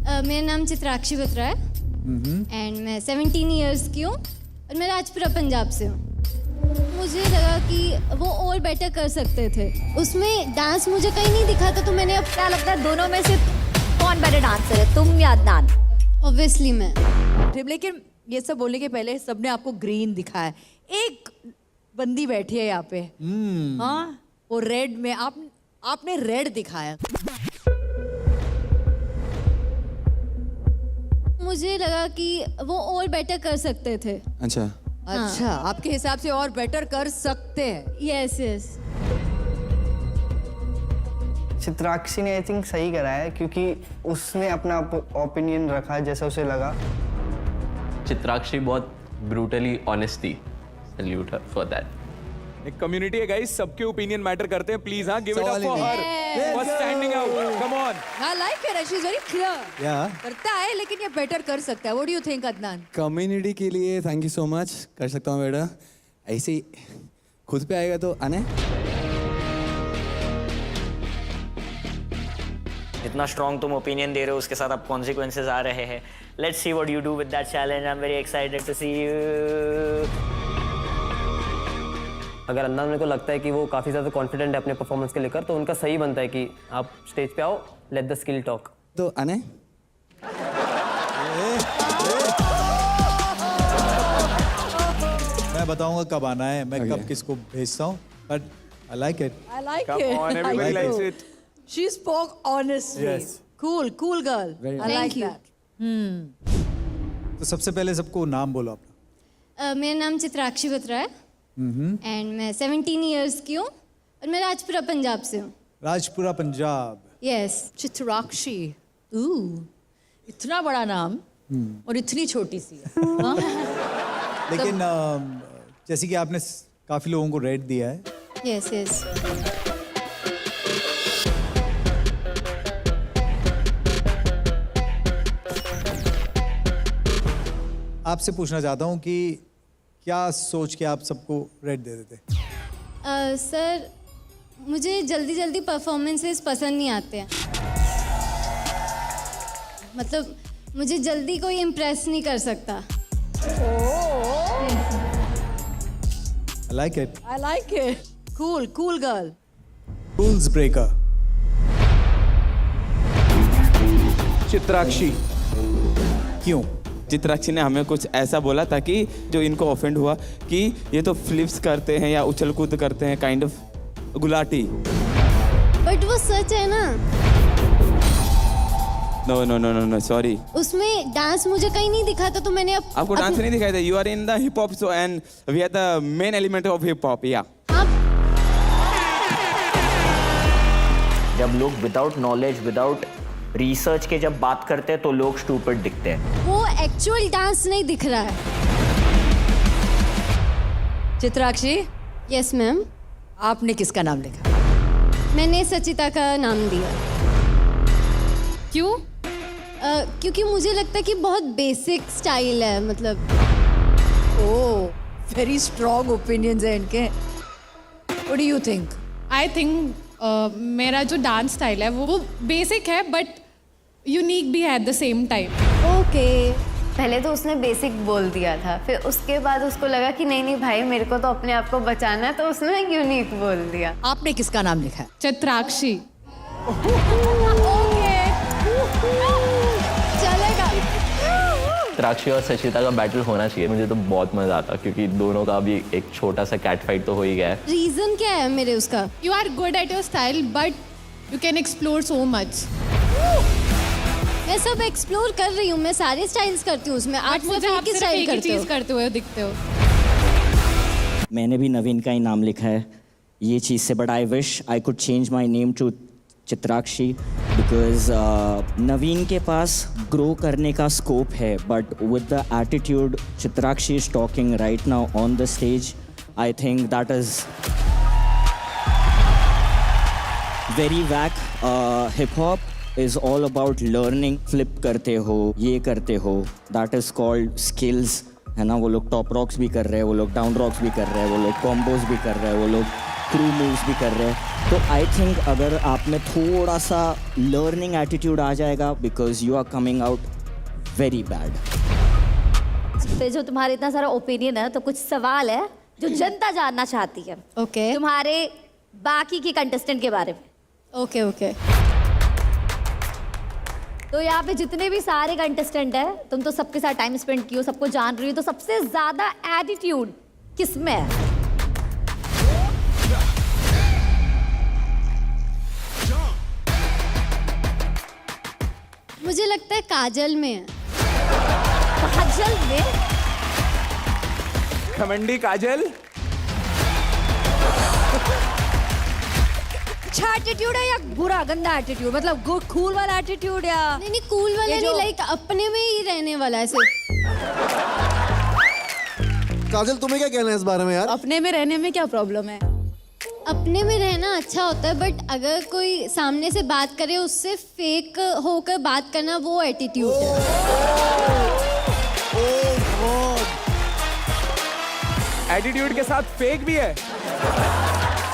मेरा नाम चित्राक्षी बत्रा है एंड मैं 17 इयर्स की हूँ और मैं राजपुरा पंजाब से हूँ। मुझे लगा कि वो और बेटर कर सकते थे, उसमें डांस मुझे कहीं नहीं दिखा था, तो मैंने अब क्या लगता है दोनों में से कौन बेटर डांसर है, तुम या अदनान? ऑब्वियसली मैं। लेकिन ये सब बोलने के पहले सबने आपको ग्रीन दिखाया, एक बंदी बैठी है यहाँ पे, हाँ वो रेड में, आपने रेड दिखाया। मुझे लगा कि वो और बेटर कर सकते थे। अच्छा अच्छा, आपके हिसाब से और बेटर कर सकते हैं? Yes yes. चित्राक्षी ने आई थिंक सही करा है, क्योंकि उसने अपना ओपिनियन रखा है जैसा उसे लगा। चित्राक्षी बहुत ब्रूटली ऑनेस्ट थी, सैल्यूट हर फॉर दैट। एक कम्युनिटी है गाइस, सबके ओपिनियन मैटर करते हैं, प्लीज हाँ give it up for her for standing out, come on. I like her, she's very clear. करता है लेकिन ये बेटर कर सकता है। What do you think, Adnan? Community के लिए थैंक यू सो मच, कर सकता हूँ बेटा। ऐसे ही खुद पे आएगा तो आने। इतना स्ट्रॉन्ग तुम ओपिनियन दे रहे हो, उसके साथ अब कॉन्सिक्वेंसेज आ रहे हैं। Let's see what you do with that challenge. I am very excited to see you. अगर अदनान मेरे को लगता है कि वो काफ़ी ज़्यादा कॉन्फिडेंट है अपने परफॉर्मेंस के लेकर, तो उनका सही बनता है कि आप स्टेज पे आओ, लेट द स्किल टॉक। तो आने। मैं बताऊंगा कब आना है, मैं कब किसको भेजता हूँ, but I like it. I like Come it. on, everybody I likes do. it. She spoke honestly. Yes. Cool girl. I like Thank you. that. तो सबसे पहले सबको नाम बोलो अपना। मेरा नाम चित्राक्षी बत्रा है एंड मैं 17 इयर्स की हूँ और मैं राजपुरा पंजाब से हूँ। राजपुरा पंजाब। यस। चित्राक्षी, इतना बड़ा नाम और इतनी छोटी सी है। हाँ? लेकिन जैसे कि आपने काफी लोगों को रेट दिया है। Yes yes. आपसे पूछना चाहता हूँ कि क्या सोच के आप सबको रेट दे देते? सर मुझे जल्दी जल्दी परफॉर्मेंसेस पसंद नहीं आते हैं, मतलब मुझे जल्दी कोई इम्प्रेस नहीं कर सकता। I like it. I like it. Cool girl. Rules breaker. Chitrakshi. क्यों? चित्राक्षी ने हमें कुछ ऐसा बोला था कि जो इनको ऑफेंड हुआ कि ये तो फ्लिप्स करते हैं या उछल कूद करते हैं, काइंड ऑफ गुलाटी। बट वो सच है ना। No sorry. उसमें डांस मुझे कहीं नहीं दिखा था, तो मैंने आपको डांस नहीं दिखाया था? You are in the hip hop so and we are the main element of hip hop. या जब लोग विदाउट नॉलेज, विदाउट रिसर्च के जब बात करते हैं तो लोग स्टूपिड दिखते हैं। वो एक्चुअल डांस नहीं दिख रहा है। Chitrakshi, yes ma'am. आपने किसका नाम लिखा? मैंने सचिता का नाम दिया। क्यों? क्योंकि मुझे लगता है कि बहुत बेसिक स्टाइल है, मतलब। वेरी स्ट्रॉन्ग ओपिनियंस है इनके। What do you think? I think मेरा जो डांस स्टाइल है वो बेसिक है बट यूनिक भी है at the same time. Okay. पहले तो उसने बेसिक बोल दिया था, फिर उसके बाद उसको लगा कि नहीं भाई मेरे को तो अपने आप को बचाना है, तो उसने यूनिक बोल दिया। आपने किसका नाम लिखा है? चित्राक्षी। चलेगा। चित्राक्षी और सचिता का बैटल होना चाहिए, मुझे तो बहुत मजा आता, क्योंकि दोनों का भी एक छोटा सा कैट फाइट तो हो ही गया है। रीजन क्या है मेरे उसका? You are good at your style but you can explore so much. मैं सब एक्सप्लोर कर रही हूँ, मैं सारे स्टाइल्स करती हूँ उसमें। आप मुझे सिर्फ आप एक ही सिर्फ स्टाइल एक ही करते हो। चीज करते हुए दिखते हो। मैंने भी नवीन का ही नाम लिखा है ये चीज़ से, but I wish I could change my name to Chitrakshi because Naveen के पास ग्रो करने का स्कोप है, but with the attitude Chitrakshi is talking right now on the stage, I think that is very wack. Hip hop is all about learning, flip करते हो, ये करते हो, that is called skills, है ना। वो लोग टॉप रॉक्स भी कर रहे हैं, वो लोग डाउन रॉक्स भी कर रहे हैं, वो लोग कॉम्बोज भी कर रहे हैं, वो लोग स्क्रू मूव्स भी कर रहे हैं, तो आई थिंक अगर आप में थोड़ा सा लर्निंग एटीट्यूड आ जाएगा, because you are coming out very bad. पे जो तुम्हारा इतना सारा ओपिनियन है, तो कुछ सवाल है जो जनता जानना चाहती है ओके तुम्हारे बाकी के कंटेस्टेंट के बारे में। Okay okay. तो यहाँ पे जितने भी सारे कंटेस्टेंट है, तुम तो सबके साथ टाइम स्पेंड किए हो, सबको जान रही हो, तो सबसे ज्यादा एटीट्यूड किसमें है? मुझे लगता है काजल में है। काजल में? घमंडी काजल। अच्छा एटीट्यूड है या बुरा गंदा एटीट्यूड, मतलब गुड कूल वाला एटीट्यूड या नहीं नहीं कूल वाला ये नहीं, जो- लाइक अपने में ही रहने वाला है सिर्फ। काजल तुम्हें क्या कहना है इस बारे में यार? अपने में रहने में क्या प्रॉब्लम है? अपने में रहना अच्छा होता है, बट अगर कोई सामने से बात करे उससे फेक होकर बात करना, वो एटीट्यूड है। एटीट्यूड के साथ फेक भी है।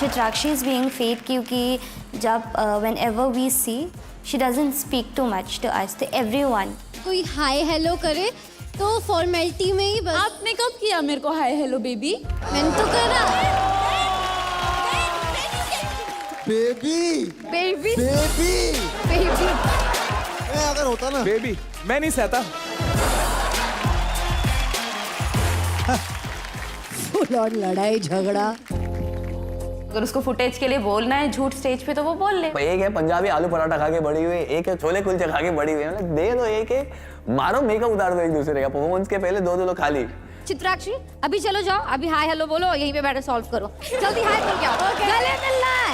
चित्राक्षी इज बीइंग फेक क्योंकि जब whenever we see she doesn't speak too much to us, to everyone. कोई हाय हेलो करे तो फॉर्मेलिटी में ही बस। आपने कब किया मेरे को हाय हेलो बेबी? मैंने तो करा। बेबी बेबी बेबी बेबी अगर होता ना बेबी मैं नहीं सहता। फुल ऑन लड़ाई झगड़ा। अगर उसको फुटेज के लिए बोलना है झूठ स्टेज पे तो वो बोल ले। एक है पंजाबी आलू पराठा खा के बड़ी हुई, एक है छोले कुलचे खा के बड़ी हुई है। मतलब दे दो एक एक, मारो मेकअप उतार दो एक दूसरे का। परफॉर्मेंस के पहले दो लोग खाली। चित्राक्षी अभी चलो जाओ, अभी हाय हेलो बोलो, यहीं पे बैठे सॉल्व करो, जल्दी हाय बोल के आओ, गले मिलना है।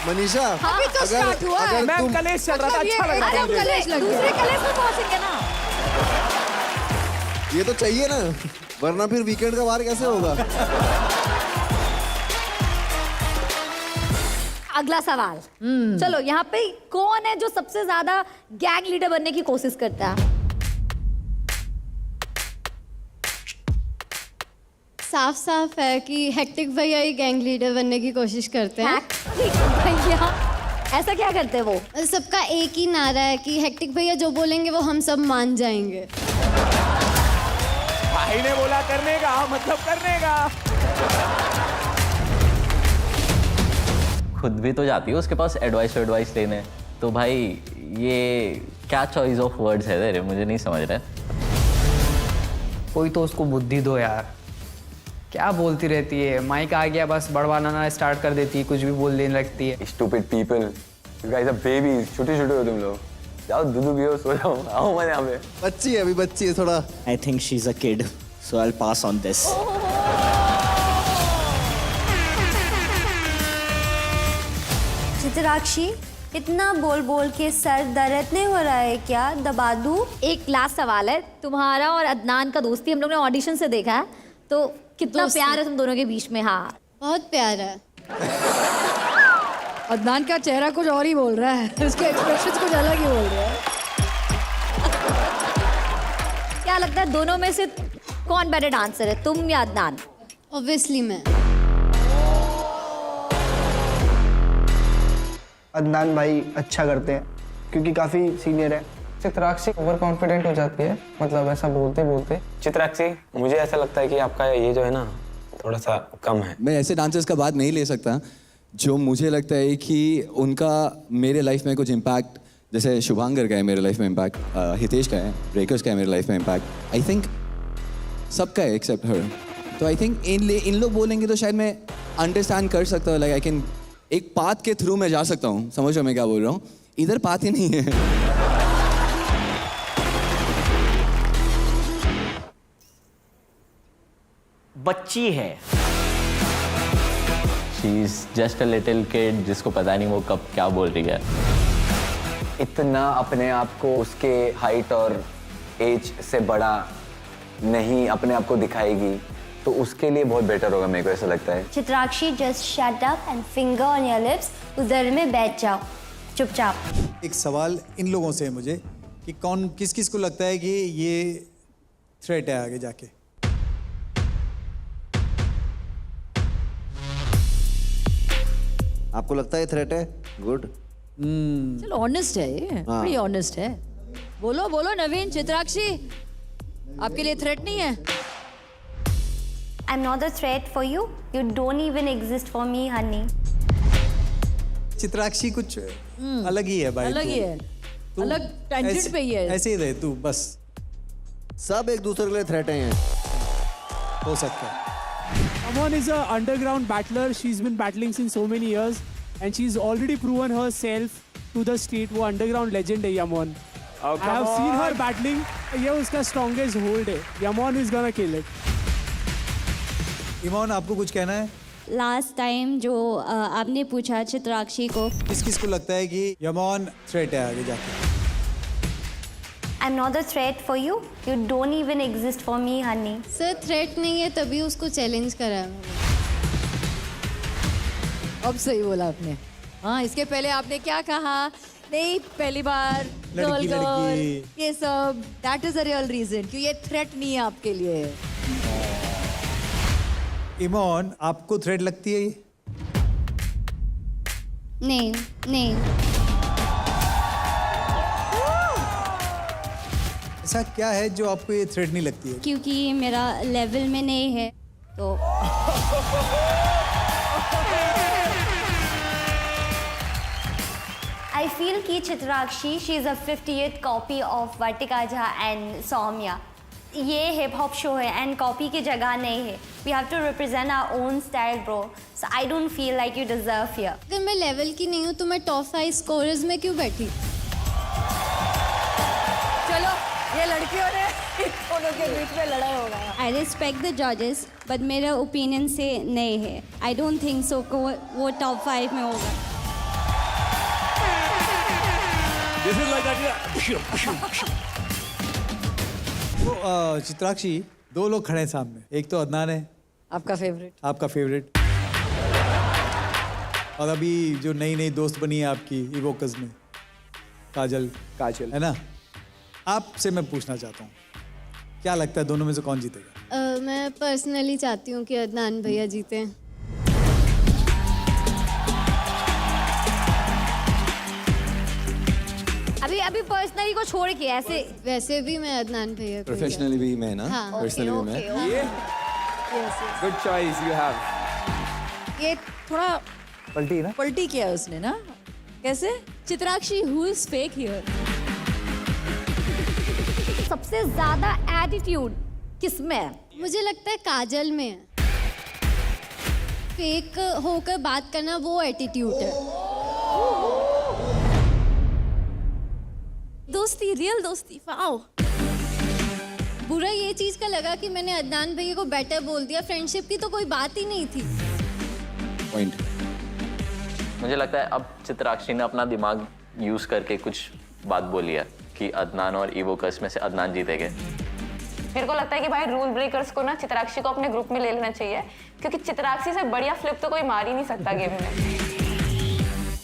मनीषा अभी तो स्टार्ट हुआ है। मैं कलेश चल रहा था, अच्छा लग रहा अरे था हम मुझे। कलेश दूसरे कलेश में पहुंचेंगे ना। ये तो चाहिए ना, वरना फिर वीकेंड का वार कैसे होगा? अगला सवाल, चलो यहाँ पे कौन है जो सबसे ज्यादा गैंग लीडर बनने की कोशिश करता है? साफ साफ है कि हेक्टिक भैया ही गैंग लीडर बनने की कोशिश करते हैं। भैया ऐसा क्या करते हैं वो? सबका एक ही नारा है कि हेक्टिक भैया जो बोलेंगे वो हम सब मान जाएंगे। भाई ने बोला करने का मतलब करने का। खुद भी तो जाती है उसके पास एडवाइस लेने, तो भाई ये क्या चॉइस ऑफ वर्ड्स है तेरे, मुझे नहीं समझ रहा है। कोई तो उसको बुद्धि दो यार, क्या बोलती रहती है। माइक आ गया बस बड़वाना स्टार्ट कर देती है, कुछ भी बोल देने लगती है। Stupid people, you guys are babies, छोटे छोटे हो तुम लोग। जाओ दूध पियो, सो जाओ, आओ मैं यहाँ पे। बच्ची है, अभी बच्ची है थोड़ा। I think she is a kid, so I will pass on this. Chitrakshi इतना बोल बोल के सर दर्द नहीं हो रहा है क्या? दबा दूं? एक लास्ट सवाल है, तुम्हारा और अदनान का दोस्ती हम लोग ने ऑडिशन से देखा है, तो कितना दोस्ती। प्यार है तुम दोनों के बीच में? हाँ बहुत प्यारा है। अदनान का चेहरा कुछ और ही बोल रहा है, उसके एक्सप्रेशंस कुछ अलग ही बोल रहे हैं। क्या लगता है दोनों में से कौन बेटर डांसर है, तुम या अदनान? ऑब्वियसली मैं। अदनान भाई अच्छा करते हैं क्योंकि काफ़ी सीनियर है। चित्राक्षी ओवर कॉन्फिडेंट हो जाती है, मतलब ऐसा बोलते बोलते। चित्राक्षी मुझे ऐसा लगता है कि आपका ये जो है ना थोड़ा सा कम है। मैं ऐसे डांसर्स का बात नहीं ले सकता जो मुझे लगता है कि उनका मेरे लाइफ में कुछ इम्पैक्ट, जैसे शुभांकर का है मेरे लाइफ में इम्पैक्ट, हितेश का है, ब्रेकर्स का है मेरे लाइफ में इम्पैक्ट। आई थिंक सबका है एक्सेप्ट हर। तो आई थिंक इन लोग बोलेंगे तो शायद मैं अंडरस्टैंड कर सकता हूँ, लाइक आई कैन एक पाथ के थ्रू मैं जा सकता हूँ। समझो मैं क्या बोल रहा हूँ, इधर पाथ ही नहीं है। बच्ची है, she is just a little kid जिसको पता नहीं वो कब क्या बोल रही है। इतना अपने आप को उसके हाइट और एज से बड़ा नहीं अपने आप को दिखाएगी तो उसके लिए बहुत बेटर होगा, मेरे को ऐसा लगता है। Chitrakshi just shut up and finger on your lips, उधर में बैठ जाओ चुपचाप। एक सवाल इन लोगों से है मुझे कि कौन किस किस को लगता है कि ये थ्रेट है आगे जाके? आपको लगता है थ्रेट है? गुड। चलो ऑनेस्ट है ये, हाँ। बड़ी ऑनेस्ट है। बोलो बोलो नवीन, चित्राक्षी आपके लिए थ्रेट नहीं है? I'm not a threat for you. You don't even exist for me, honey. Chitrakshi कुछ अलग ही है भाई। अलग ही है, अलग टेंजेंट पे ही है। ऐसे ही रहे तू बस। सब एक दूसरे के लिए थ्रेट हैं। हो सकता है। Amon is a underground battler. She's been battling since so many years, and she's already proven herself to the street. वो underground legend है Yamon. I have seen her battling. ये उसका strongest hold है. Yamon is gonna kill it. Imon आपको कुछ कहना है? Last time जो आपने पूछा चित्राक्षी को, किस किस को लगता है कि यमोन थ्रेट है आगे जाके? I'm not a threat for you. You don't even exist for me, honey. Sir threat नहीं है तभी उसको चैलेंज करा है मैंने। अब सही बोला आपने। हाँ, इसके पहले आपने क्या कहा? नहीं, पहली बार लड़की, girl, लड़की। ये सब that is a real reason कि ये थ्रेट नहीं है आपके लिए। इमोन आपको थ्रेट लगती है ये? नहीं नहीं, ऐसा क्या है जो आपको ये थ्रेट नहीं लगती है? क्योंकि ये मेरा लेवल में नहीं है तो। I feel कि Chitrakshi she is a 58th copy of Vartika Jha and Soumya. ये हिप हॉप शो है एंड कॉपी की जगह नहीं है. We have to represent our own style, bro. So I don't feel like you deserve here. अगर मैं level की नहीं हूँ तो मैं टॉप 5 स्कोरर्स में क्यों बैठी? चलो ये लड़कियों ने दोनों के बीच में लड़ाई हो गया। आई रिस्पेक्ट द जजेस बट मेरा ओपिनियन से नहीं है. आई डोंट थिंक सो वो टॉप 5 में होगा. This is like that. तो चित्राक्षी, दो लोग खड़े हैं सामने. एक तो अदनान है, आपका फेवरेट. आपका फेवरेट, और अभी जो नई नई दोस्त बनी है आपकी इवोकस में, काजल है ना. आपसे मैं पूछना चाहता हूँ, क्या लगता है दोनों में से कौन जीतेगा? मैं पर्सनली चाहती हूँ कि अदनान भैया जीते. अभी पर्सनली को छोड़ के ऐसे वैसे भी मैं अदनान भैया को. प्रोफेशनली भी मैं ना, पर्सनली भी मैं. Good choice you have. ये थोड़ा पलटी ना, पलटी किया उसने ना. कैसे? Chitrakshi who is fake here? सबसे ज्यादा एटीट्यूड किसमें है? मुझे लगता है काजल में है. फेक होकर बात करना वो एटीट्यूड है. दोस्ती, रियल दोस्ती. वाओ. बुरा ये चीज का लगा कि मैंने अदनान भैया को बेटर बोल दिया. फ्रेंडशिप की तो कोई बात ही नहीं थी. पॉइंट. मुझे लगता है अब चित्राक्षी ने अपना दिमाग यूज़ करके कुछ बात बोली है कि अदनान और इवोकस में से अदनान जीतेंगे. मेरे को लगता है कि भाई रूल ब्रेकर्स को ना चित्राक्षी को अपने ग्रुप में ले लेना चाहिए, क्योंकि चित्राक्षी से बढ़िया फ्लिप तो कोई मार ही नहीं सकता गेम में.